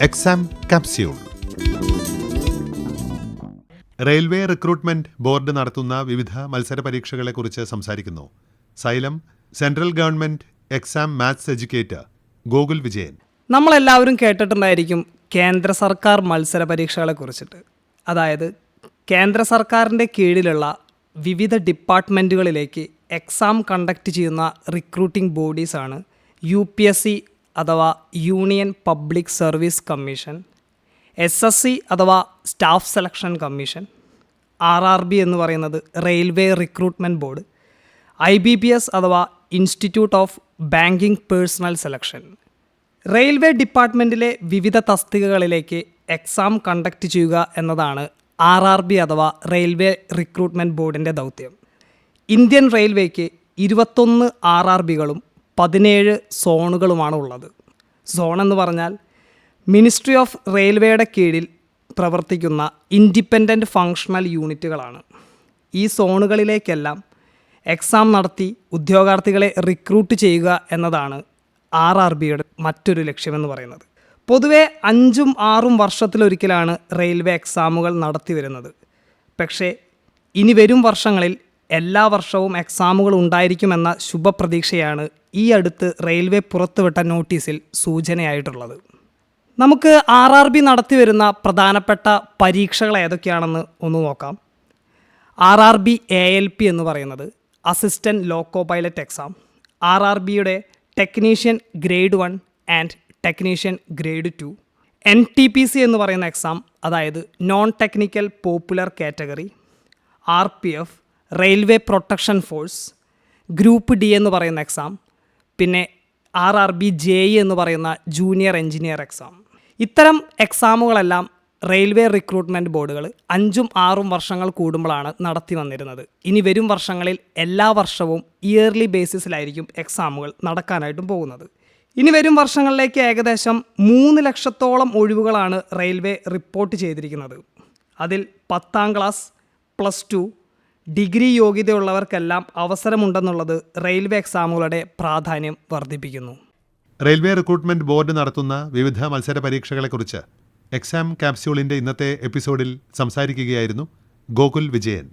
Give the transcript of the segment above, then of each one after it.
Exam capsule. Railway recruitment board നടത്തുന്ന വിവിധ മത്സര പരീക്ഷകളെക്കുറിച്ച് സംസാരിക്കുന്നു xylem central government exam maths educator Gokul Vijayan. നമ്മളെല്ലാവരും കേട്ടിട്ടുണ്ടായിരിക്കും കേന്ദ്ര സർക്കാർ മത്സര പരീക്ഷകളെക്കുറിച്ചിട്ട്. അതായത് കേന്ദ്ര സർക്കാരിൻ്റെ കീഴിലുള്ള വിവിധ ഡിപ്പാർട്ട്മെൻറ്റുകളിലേക്ക് എക്സാം കണ്ടക്ട് ചെയ്യുന്ന റിക്രൂട്ടിംഗ് ബോഡീസാണ് UPSC അഥവാ union public service commission, SSC അഥവാ സ്റ്റാഫ് സെലക്ഷൻ കമ്മീഷൻ, RRB എന്ന് പറയുന്നത് റെയിൽവേ റിക്രൂട്ട്മെൻറ്റ് ബോർഡ്, IBPS അഥവാ institute of banking personnel selection. Railway ഡിപ്പാർട്ട്മെൻറ്റിലെ വിവിധ തസ്തികകളിലേക്ക് എക്സാം കണ്ടക്ട് ചെയ്യുക എന്നതാണ് RRB അഥവാ റെയിൽവേ റിക്രൂട്ട്മെൻറ്റ് ബോർഡിൻ്റെ ദൗത്യം. ഇന്ത്യൻ റെയിൽവേക്ക് 21 RRBകളും 17 സോണുകളുമാണ് ഉള്ളത്. സോൺ എന്ന് പറഞ്ഞാൽ മിനിസ്ട്രി ഓഫ് റെയിൽവേയുടെ കീഴിൽ പ്രവർത്തിക്കുന്ന ഇൻഡിപെൻഡൻറ്റ് ഫങ്ഷണൽ യൂണിറ്റുകളാണ്. ഈ സോണുകളിലേക്കെല്ലാം എക്സാം നടത്തി ഉദ്യോഗാർത്ഥികളെ റിക്രൂട്ട് ചെയ്യുക എന്നതാണ് RRBയുടെ മറ്റൊരു ലക്ഷ്യമെന്ന് പറയുന്നത്. പൊതുവെ 5-6 വർഷത്തിലൊരിക്കലാണ് റെയിൽവേ എക്സാമുകൾ നടത്തി വരുന്നത്. പക്ഷേ ഇനി വരും വർഷങ്ങളിൽ എല്ലാ വർഷവും എക്സാമുകൾ ഉണ്ടായിരിക്കുമെന്ന ശുഭപ്രതീക്ഷയാണ് ഈ അടുത്ത് റെയിൽവേ പുറത്തുവിട്ട നോട്ടീസിൽ സൂചനയായിട്ടുള്ളത്. നമുക്ക് RRB നടത്തി വരുന്ന പ്രധാനപ്പെട്ട പരീക്ഷകൾ ഏതൊക്കെയാണെന്ന് ഒന്ന് നോക്കാം. RRB ALP എന്ന് പറയുന്നത് അസിസ്റ്റൻറ്റ് ലോക്കോ പൈലറ്റ് എക്സാം, RRBയുടെ technician grade 1 and technician grade 2, NTPC എന്ന് പറയുന്ന എക്സാം, അതായത് non technical popular category, RPF railway protection force, group D എന്ന് പറയുന്ന എക്സാം, പിന്നെ RRB JE എന്ന് പറയുന്ന ജൂനിയർ എഞ്ചിനീയർ എക്സാം. ഇത്തരം എക്സാമുകളെല്ലാം റെയിൽവേ റിക്രൂട്ട്മെൻറ്റ് ബോർഡുകൾ 5-6 വർഷങ്ങൾ കൂടുമ്പോഴാണ് നടത്തി വന്നിരുന്നത്. ഇനി വരും വർഷങ്ങളിൽ എല്ലാ വർഷവും ഇയർലി ബേസിസിലായിരിക്കും എക്സാമുകൾ നടക്കാനായിട്ടും പോകുന്നത്. ഇനി വരും വർഷങ്ങളിലേക്ക് ഏകദേശം 3 ലക്ഷത്തോളം ഒഴിവുകളാണ് റെയിൽവേ റിപ്പോർട്ട് ചെയ്തിരിക്കുന്നത്. അതിൽ 10ാം ക്ലാസ്, +2, ഡിഗ്രി യോഗ്യതയുള്ളവർക്കെല്ലാം അവസരമുണ്ടെന്നുള്ളത് റെയിൽവേ എക്സാമുകളുടെ പ്രാധാന്യം വർദ്ധിപ്പിക്കുന്നു. റെയിൽവേ റിക്രൂട്ട്മെന്റ് ബോർഡ് നടത്തുന്ന വിവിധ മത്സര പരീക്ഷകളെക്കുറിച്ച് എക്സാം കാപ്സ്യൂളിന്റെ ഇന്നത്തെ എപ്പിസോഡിൽ സംസാരിക്കുകയായിരുന്നു ഗോകുൽ വിജയൻ.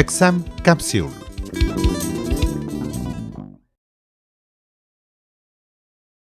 Exam capsule.